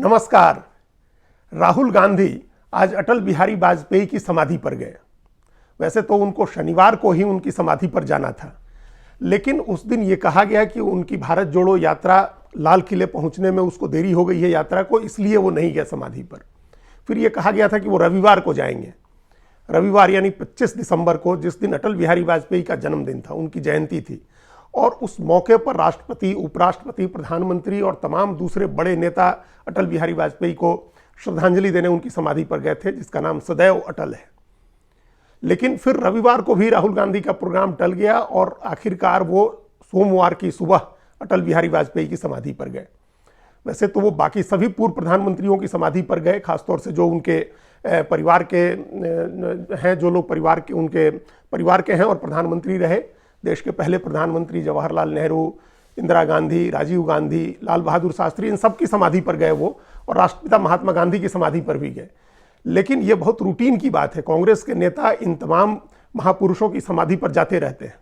नमस्कार। राहुल गांधी आज अटल बिहारी वाजपेयी की समाधि पर गए। वैसे तो उनको शनिवार को ही उनकी समाधि पर जाना था, लेकिन उस दिन ये कहा गया कि उनकी भारत जोड़ो यात्रा लाल किले पहुंचने में उसको देरी हो गई है यात्रा को, इसलिए वो नहीं गए समाधि पर। फिर ये कहा गया था कि वो रविवार को जाएंगे। रविवार यानी 25 दिसंबर को, जिस दिन अटल बिहारी वाजपेयी का जन्मदिन था, उनकी जयंती थी, और उस मौके पर राष्ट्रपति, उपराष्ट्रपति, प्रधानमंत्री और तमाम दूसरे बड़े नेता अटल बिहारी वाजपेयी को श्रद्धांजलि देने उनकी समाधि पर गए थे, जिसका नाम सदैव अटल है। लेकिन फिर रविवार को भी राहुल गांधी का प्रोग्राम टल गया और आखिरकार वो सोमवार की सुबह अटल बिहारी वाजपेयी की समाधि पर गए। वैसे तो वो बाकी सभी पूर्व प्रधानमंत्रियों की समाधि पर गए, खासतौर से जो उनके परिवार के हैं, जो लोग उनके परिवार के हैं और प्रधानमंत्री रहे। देश के पहले प्रधानमंत्री जवाहरलाल नेहरू, इंदिरा गांधी, राजीव गांधी, लाल बहादुर शास्त्री, इन सब की समाधि पर गए वो, और राष्ट्रपिता महात्मा गांधी की समाधि पर भी गए। लेकिन ये बहुत रूटीन की बात है, कांग्रेस के नेता इन तमाम महापुरुषों की समाधि पर जाते रहते हैं।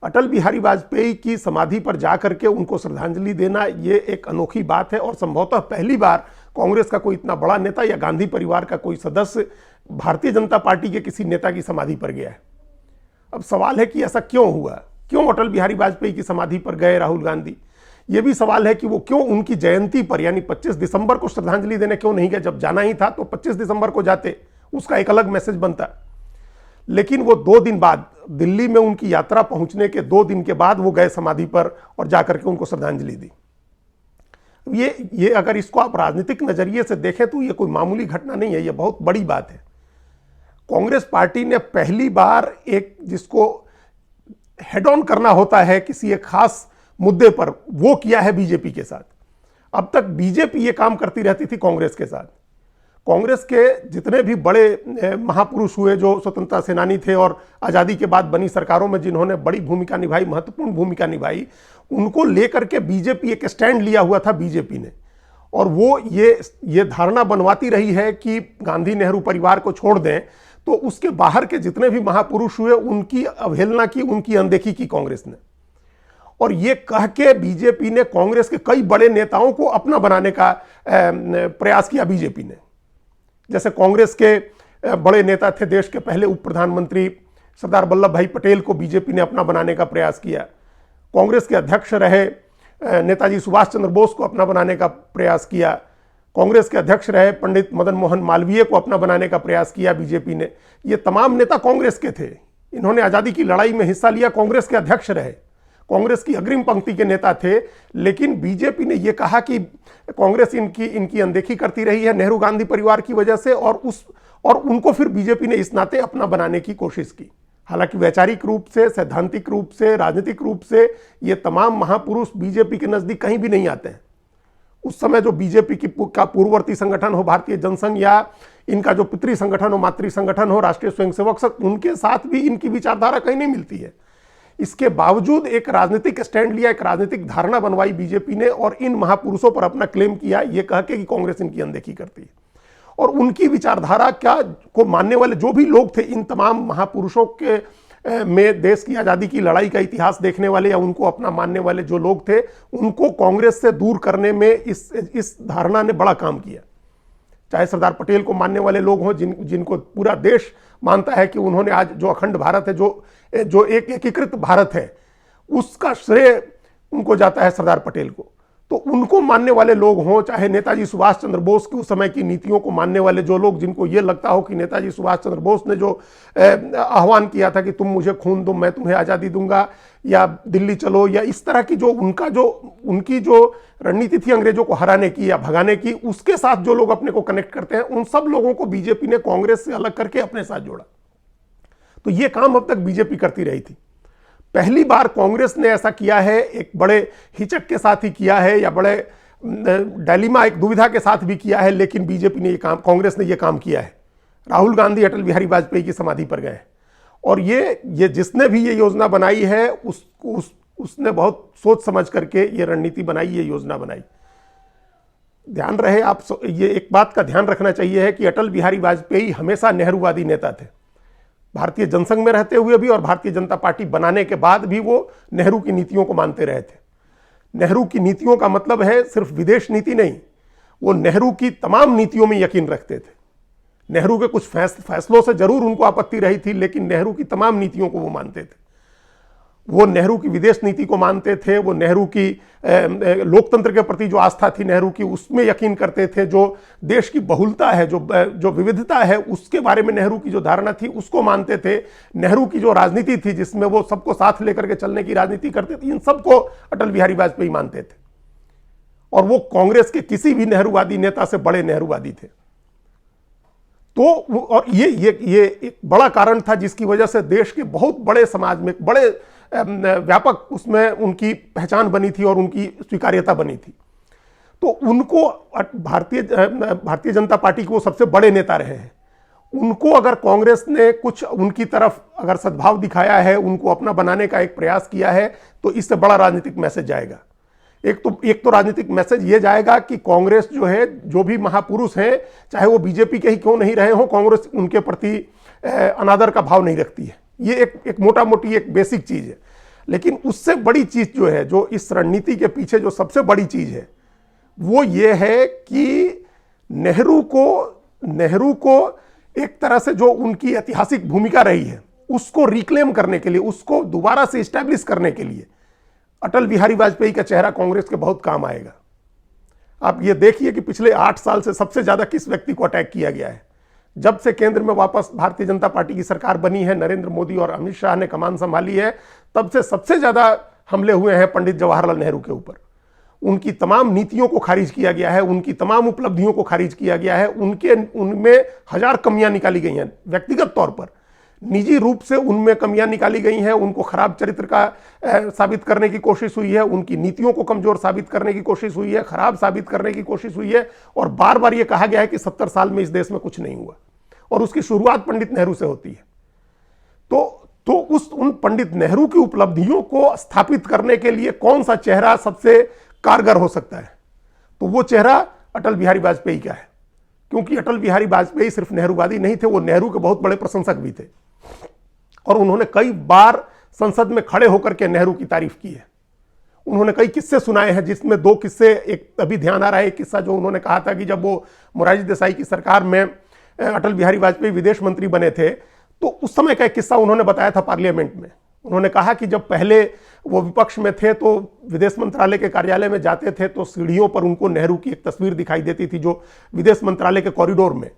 अटल बिहारी वाजपेयी की समाधि पर जाकर के उनको श्रद्धांजलि देना ये एक अनोखी बात है, और संभवतः पहली बार कांग्रेस का कोई इतना बड़ा नेता या गांधी परिवार का कोई सदस्य भारतीय जनता पार्टी के किसी नेता की समाधि पर गया है। अब सवाल है कि ऐसा क्यों हुआ, क्यों अटल बिहारी वाजपेयी की समाधि पर गए राहुल गांधी। यह भी सवाल है कि वो क्यों उनकी जयंती पर यानी 25 दिसंबर को श्रद्धांजलि देने क्यों नहीं गए। जब जाना ही था तो 25 दिसंबर को जाते, उसका एक अलग मैसेज बनता। लेकिन वो 2 दिन बाद, दिल्ली में उनकी यात्रा पहुंचने के 2 दिन के बाद वो गए समाधि पर और जाकर के उनको श्रद्धांजलि दी। ये अगर इसको आप राजनीतिक नजरिए से देखें तो ये कोई मामूली घटना नहीं है, ये बहुत बड़ी बात है। कांग्रेस पार्टी ने पहली बार एक, जिसको हेड ऑन करना होता है किसी एक खास मुद्दे पर, वो किया है बीजेपी के साथ। अब तक बीजेपी ये काम करती रहती थी कांग्रेस के साथ। कांग्रेस के जितने भी बड़े महापुरुष हुए, जो स्वतंत्रता सेनानी थे और आज़ादी के बाद बनी सरकारों में जिन्होंने बड़ी भूमिका निभाई, महत्वपूर्ण भूमिका निभाई, उनको लेकर के बीजेपी एक स्टैंड लिया हुआ था बीजेपी ने। और वो ये धारणा बनवाती रही है कि गांधी नेहरू परिवार को छोड़ दें तो उसके बाहर के जितने भी महापुरुष हुए उनकी अवहेलना की, उनकी अनदेखी की कांग्रेस ने। और ये कह के बीजेपी ने कांग्रेस के कई बड़े नेताओं को अपना बनाने का प्रयास किया बीजेपी ने। जैसे कांग्रेस के बड़े नेता थे, देश के पहले उप प्रधानमंत्री सरदार वल्लभ भाई पटेल को बीजेपी ने अपना बनाने का प्रयास किया। कांग्रेस के अध्यक्ष रहे नेताजी सुभाष चंद्र बोस को अपना बनाने का प्रयास किया। कांग्रेस के अध्यक्ष रहे पंडित मदन मोहन मालवीय को अपना बनाने का प्रयास किया बीजेपी ने। ये तमाम नेता कांग्रेस के थे, इन्होंने आज़ादी की लड़ाई में हिस्सा लिया, कांग्रेस के अध्यक्ष रहे, कांग्रेस की अग्रिम पंक्ति के नेता थे। लेकिन बीजेपी ने यह कहा कि कांग्रेस इनकी अनदेखी करती रही है नेहरू गांधी परिवार की वजह से, और उनको फिर बीजेपी ने इस नाते अपना बनाने की कोशिश की। हालांकि वैचारिक रूप से, सैद्धांतिक रूप से, राजनीतिक रूप से ये तमाम महापुरुष बीजेपी के नजदीक कहीं भी नहीं आते हैं। उस समय जो बीजेपी का पूर्ववर्ती संगठन हो भारतीय जनसंघ, या इनका जो पितृ संगठन हो, मातृ संगठन हो, राष्ट्रीय स्वयंसेवक संघ, उनके साथ भी इनकी विचारधारा कहीं नहीं मिलती है। इसके बावजूद एक राजनीतिक स्टैंड लिया, एक राजनीतिक धारणा बनवाई बीजेपी ने, और इन महापुरुषों पर अपना क्लेम किया, ये कह के कि कांग्रेस इनकी अनदेखी करती है। और उनकी विचारधारा को मानने वाले जो भी लोग थे, इन तमाम महापुरुषों के में देश की आज़ादी की लड़ाई का इतिहास देखने वाले या उनको अपना मानने वाले जो लोग थे, उनको कांग्रेस से दूर करने में इस धारणा ने बड़ा काम किया। चाहे सरदार पटेल को मानने वाले लोग हों, जिनको पूरा देश मानता है कि उन्होंने आज जो अखंड भारत है, जो एक एकीकृत भारत है, उसका श्रेय उनको जाता है सरदार पटेल को। तो उनको मानने वाले लोग हों, चाहे नेताजी सुभाष चंद्र बोस की उस समय की नीतियों को मानने वाले जो लोग, जिनको ये लगता हो कि नेताजी सुभाष चंद्र बोस ने जो आह्वान किया था कि तुम मुझे खून दो मैं तुम्हें आज़ादी दूंगा, या दिल्ली चलो, या इस तरह की उनकी जो रणनीति थी अंग्रेजों को हराने की या भगाने की, उसके साथ जो लोग अपने को कनेक्ट करते हैं, उन सब लोगों को बीजेपी ने कांग्रेस से अलग करके अपने साथ जोड़ा। तो ये काम अब तक बीजेपी करती रही थी। पहली बार कांग्रेस ने ऐसा किया है, एक बड़े हिचक के साथ ही किया है, या बड़े डायलिमा, एक दुविधा के साथ भी किया है, लेकिन बीजेपी ने कांग्रेस ने ये काम किया है। राहुल गांधी अटल बिहारी वाजपेयी की समाधि पर गए, और ये जिसने भी ये योजना बनाई है उसने बहुत सोच समझ करके ये रणनीति बनाई, ये योजना बनाई। ध्यान रहे आप, ये एक बात का ध्यान रखना चाहिए है कि अटल बिहारी वाजपेयी हमेशा नेहरूवादी नेता थे। भारतीय जनसंघ में रहते हुए भी और भारतीय जनता पार्टी बनाने के बाद भी वो नेहरू की नीतियों को मानते रहे थे। नेहरू की नीतियों का मतलब है सिर्फ विदेश नीति नहीं, वो नेहरू की तमाम नीतियों में यकीन रखते थे। नेहरू के कुछ फैसलों से जरूर उनको आपत्ति रही थी, लेकिन नेहरू की तमाम नीतियों को वो मानते थे। वो नेहरू की विदेश नीति को मानते थे, वो नेहरू की लोकतंत्र के प्रति जो आस्था थी नेहरू की, उसमें यकीन करते थे। जो देश की बहुलता है, जो विविधता है, उसके बारे में नेहरू की जो धारणा थी उसको मानते थे। नेहरू की जो राजनीति थी जिसमें वो सबको साथ लेकर के चलने की राजनीति करते थे, इन सबको अटल बिहारी वाजपेयी मानते थे। और वो कांग्रेस के किसी भी नेहरूवादी नेता से बड़े नेहरूवादी थे। तो और ये एक बड़ा कारण था जिसकी वजह से देश के बहुत बड़े समाज में बड़े व्यापक उसमें उनकी पहचान बनी थी और उनकी स्वीकार्यता बनी थी। तो उनको भारतीय जनता पार्टी के वो सबसे बड़े नेता रहे हैं। उनको अगर कांग्रेस ने कुछ उनकी तरफ अगर सद्भाव दिखाया है, उनको अपना बनाने का एक प्रयास किया है, तो इससे बड़ा राजनीतिक मैसेज जाएगा। एक तो राजनीतिक मैसेज ये जाएगा कि कांग्रेस जो है, जो भी महापुरुष हैं, चाहे वो बीजेपी के ही क्यों नहीं रहे हो, कांग्रेस उनके प्रति अनादर का भाव नहीं रखती है। ये एक मोटा मोटी एक बेसिक चीज है। लेकिन उससे बड़ी चीज जो है, जो इस रणनीति के पीछे जो सबसे बड़ी चीज है, वो ये है कि नेहरू को एक तरह से जो उनकी ऐतिहासिक भूमिका रही है उसको रिक्लेम करने के लिए, उसको दोबारा से इस्टेब्लिश करने के लिए अटल बिहारी वाजपेयी का चेहरा कांग्रेस के बहुत काम आएगा। आप ये देखिए कि पिछले 8 साल से सबसे ज्यादा किस व्यक्ति को अटैक किया गया है। जब से केंद्र में वापस भारतीय जनता पार्टी की सरकार बनी है, नरेंद्र मोदी और अमित शाह ने कमान संभाली है, तब से सबसे ज्यादा हमले हुए हैं पंडित जवाहरलाल नेहरू के ऊपर। उनकी तमाम नीतियों को खारिज किया गया है, उनकी तमाम उपलब्धियों को खारिज किया गया है। उनमें हजार कमियां निकाली गई हैं, व्यक्तिगत तौर पर, निजी रूप से उनमें कमियां निकाली गई हैं। उनको खराब चरित्र का साबित करने की कोशिश हुई है, उनकी नीतियों को कमजोर साबित करने की कोशिश हुई है, खराब साबित करने की कोशिश हुई है। और बार बार यह कहा गया है कि 70 साल में इस देश में कुछ नहीं हुआ, और उसकी शुरुआत पंडित नेहरू से होती है। तो उन पंडित नेहरू की उपलब्धियों को स्थापित करने के लिए कौन सा चेहरा सबसे कारगर हो सकता है? तो वो चेहरा अटल बिहारी वाजपेयी का है। क्योंकि अटल बिहारी वाजपेयी सिर्फ नेहरूवादी नहीं थे, वो नेहरू के बहुत बड़े प्रशंसक भी थे। और उन्होंने कई बार संसद में खड़े होकर के नेहरू की तारीफ की है। उन्होंने कई किस्से सुनाए हैं, जिसमें 2 किस्से एक अभी ध्यान आ रहा है। एक किस्सा जो उन्होंने कहा था कि जब वो मोरारजी देसाई की सरकार में अटल बिहारी वाजपेयी विदेश मंत्री बने थे, तो उस समय का एक किस्सा उन्होंने बताया था पार्लियामेंट में। उन्होंने कहा कि जब पहले वो विपक्ष में थे तो विदेश मंत्रालय के कार्यालय में जाते थे तो सीढ़ियों पर उनको नेहरू की एक तस्वीर दिखाई देती थी, जो विदेश मंत्रालय के कॉरिडोर में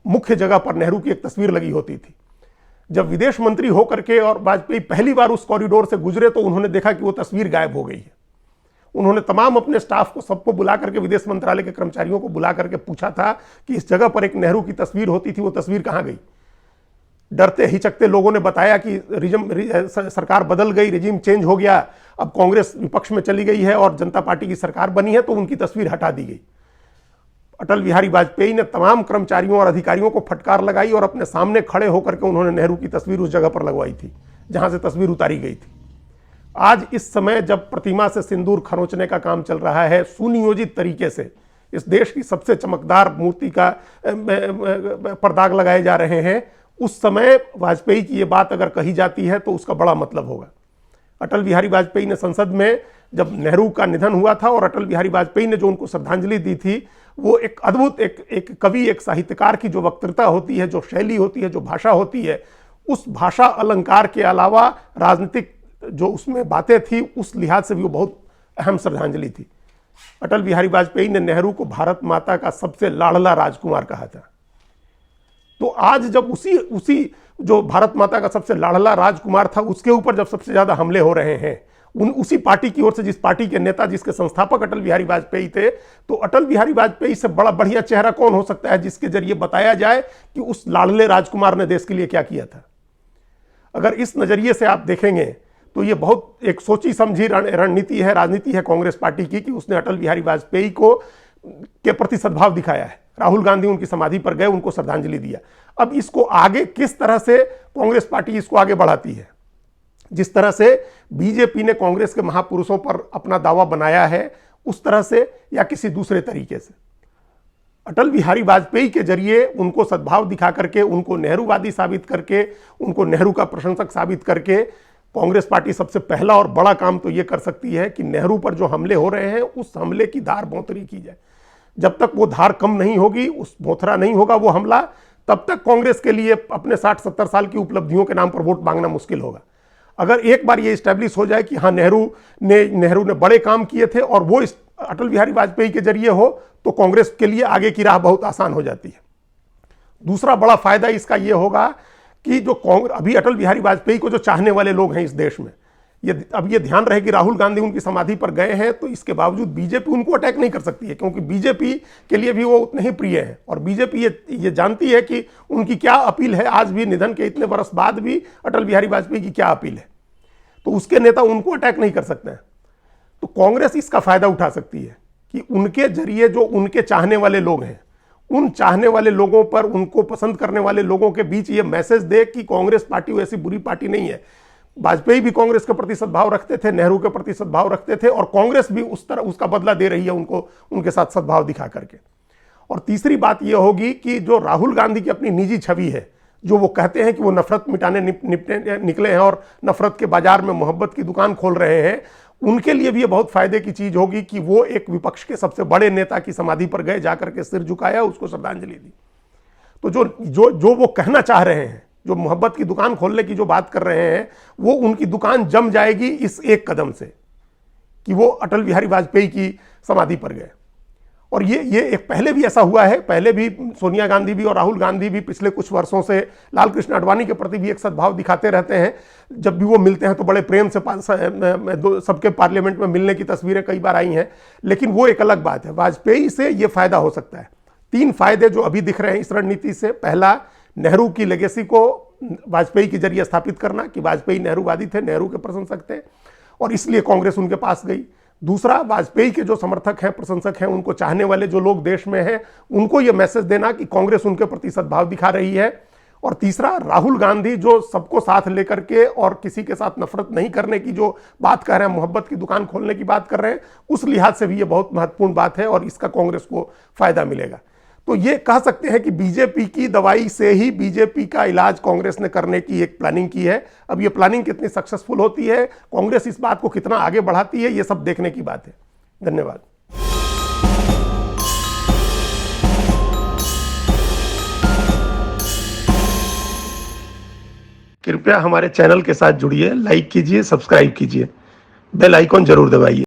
मुख्य जगह पर नेहरू की एक तस्वीर लगी होती थी। जब विदेश मंत्री होकर के और वाजपेयी पहली बार उस कॉरिडोर से गुजरे तो उन्होंने देखा कि वो तस्वीर गायब हो गई है। उन्होंने तमाम अपने स्टाफ को, सबको बुला करके, विदेश मंत्रालय के कर्मचारियों को बुला करके पूछा था कि इस जगह पर एक नेहरू की तस्वीर होती थी, वो तस्वीर कहां गई? डरते हिचकते लोगों ने बताया कि सरकार बदल गई, रिजीम चेंज हो गया, अब कांग्रेस विपक्ष में चली गई है और जनता पार्टी की सरकार बनी है, तो उनकी तस्वीर हटा दी गई। अटल बिहारी वाजपेयी ने तमाम कर्मचारियों और अधिकारियों को फटकार लगाई और अपने सामने खड़े होकर के उन्होंने नेहरू की तस्वीर उस जगह पर लगवाई थी जहां से तस्वीर उतारी गई थी। आज इस समय जब प्रतिमा से सिंदूर खरोंचने का काम चल रहा है, सुनियोजित तरीके से इस देश की सबसे चमकदार मूर्ति का पर दाग लगाए जा रहे हैं, उस समय वाजपेयी की ये बात अगर कही जाती है तो उसका बड़ा मतलब होगा। अटल बिहारी वाजपेयी ने संसद में, जब नेहरू का निधन हुआ था और अटल बिहारी वाजपेयी ने जो उनको श्रद्धांजलि दी थी, वो एक अद्भुत, एक कवि, एक साहित्यकार की जो वक्तृता होती है, जो शैली होती है, जो भाषा होती है, उस भाषा अलंकार के अलावा राजनीतिक जो उसमें बातें थी, उस लिहाज से भी वो बहुत अहम श्रद्धांजलि थी। अटल बिहारी वाजपेयी ने नेहरू को भारत माता का सबसे लाडला राजकुमार कहा था। तो आज जब उसी जो भारत माता का सबसे लाडला राजकुमार था, उसके ऊपर जब सबसे ज्यादा हमले हो रहे हैं, उसी पार्टी की ओर से, जिस पार्टी के नेता, जिसके संस्थापक अटल बिहारी वाजपेयी थे, तो अटल बिहारी वाजपेयी से बड़ा बढ़िया चेहरा कौन हो सकता है जिसके जरिए बताया जाए कि उस लाडले राजकुमार ने देश के लिए क्या किया था। अगर इस नजरिए से आप देखेंगे तो ये बहुत एक सोची समझी रणनीति है, राजनीति है कांग्रेस पार्टी की, कि उसने अटल बिहारी वाजपेयी के प्रति सद्भाव दिखाया है। राहुल गांधी उनकी समाधि पर गए, उनको श्रद्धांजलि दिया। अब इसको आगे किस तरह से कांग्रेस पार्टी इसको आगे बढ़ाती है, जिस तरह से बीजेपी ने कांग्रेस के महापुरुषों पर अपना दावा बनाया है, उस तरह से या किसी दूसरे तरीके से अटल बिहारी वाजपेयी के जरिए उनको सद्भाव दिखा करके, उनको नेहरूवादी साबित करके, उनको नेहरू का प्रशंसक साबित करके, कांग्रेस पार्टी सबसे पहला और बड़ा काम तो यह कर सकती है कि नेहरू पर जो हमले हो रहे हैं उस हमले की धार बोतरी की जाए। जब तक वो धार कम नहीं होगी, उस बोथरा नहीं होगा वो हमला, तब तक कांग्रेस के लिए अपने 60-70 साल की उपलब्धियों के नाम पर वोट मांगना मुश्किल होगा। अगर एक बार ये इस्टेब्लिश हो जाए कि हाँ नेहरू ने बड़े काम किए थे और वो अटल बिहारी वाजपेयी के जरिए हो, तो कांग्रेस के लिए आगे की राह बहुत आसान हो जाती है। दूसरा बड़ा फायदा इसका ये होगा कि जो अभी अटल बिहारी वाजपेयी को जो चाहने वाले लोग हैं इस देश में, अब ये ध्यान रहे कि राहुल गांधी उनकी समाधि पर गए हैं, तो इसके बावजूद बीजेपी उनको अटैक नहीं कर सकती है, क्योंकि बीजेपी के लिए भी वो उतने ही प्रिय हैं और बीजेपी ये जानती है कि उनकी क्या अपील है। आज भी निधन के इतने वर्ष बाद भी अटल बिहारी वाजपेयी की क्या अपील है, तो उसके नेता उनको अटैक नहीं कर सकते हैं। तो कांग्रेस इसका फायदा उठा सकती है कि उनके जरिए जो उनके चाहने वाले लोग हैं, उन चाहने वाले लोगों पर, उनको पसंद करने वाले लोगों के बीच ये मैसेज दे कि कांग्रेस पार्टी वैसी बुरी पार्टी नहीं है। वाजपेयी भी कांग्रेस के प्रति सद्भाव रखते थे, नेहरू के प्रति सद्भाव रखते थे, और कांग्रेस भी उस तरह उसका बदला दे रही है उनको, उनके साथ सद्भाव दिखा करके। और तीसरी बात यह होगी कि जो राहुल गांधी की अपनी निजी छवि है, जो वो कहते हैं कि वो नफरत मिटाने निकले हैं और नफरत के बाजार में मोहब्बत की दुकान खोल रहे हैं, उनके लिए भी ये बहुत फायदे की चीज होगी कि वो एक विपक्ष के सबसे बड़े नेता की समाधि पर गए, जाकर के सिर झुकाया, उसको श्रद्धांजलि दी। तो जो वो कहना चाह रहे हैं, जो मोहब्बत की दुकान खोलने की जो बात कर रहे हैं, वो उनकी दुकान जम जाएगी इस एक कदम से कि वो अटल बिहारी वाजपेयी की समाधि पर गए। और ये एक पहले भी ऐसा हुआ है, पहले भी सोनिया गांधी भी और राहुल गांधी भी पिछले कुछ वर्षों से लाल कृष्ण आडवाणी के प्रति भी एक सद्भाव दिखाते रहते हैं। जब भी वो मिलते हैं तो बड़े प्रेम से सबके पार्लियामेंट में मिलने की तस्वीरें कई बार आई हैं, लेकिन वो एक अलग बात है। वाजपेयी से ये फायदा हो सकता है। 3 फायदे जो अभी दिख रहे हैं इस रणनीति से। पहला, नेहरू की लेगेसी को वाजपेयी के जरिए स्थापित करना कि वाजपेयी नेहरूवादी थे, नेहरू के प्रशंसक थे, और इसलिए कांग्रेस उनके पास गई। दूसरा, वाजपेयी के जो समर्थक हैं, प्रशंसक हैं, उनको चाहने वाले जो लोग देश में हैं, उनको ये मैसेज देना कि कांग्रेस उनके प्रति सद्भाव दिखा रही है। और तीसरा, राहुल गांधी जो सबको साथ लेकर के और किसी के साथ नफरत नहीं करने की जो बात कर रहे हैं, मोहब्बत की दुकान खोलने की बात कर रहे हैं, उस लिहाज से भी ये बहुत महत्वपूर्ण बात है और इसका कांग्रेस को फायदा मिलेगा। तो ये कह सकते हैं कि बीजेपी की दवाई से ही बीजेपी का इलाज कांग्रेस ने करने की एक प्लानिंग की है। अब ये प्लानिंग कितनी सक्सेसफुल होती है, कांग्रेस इस बात को कितना आगे बढ़ाती है, ये सब देखने की बात है। धन्यवाद। कृपया हमारे चैनल के साथ जुड़िए, लाइक कीजिए, सब्सक्राइब कीजिए, बेल आइकॉन जरूर दबाइए।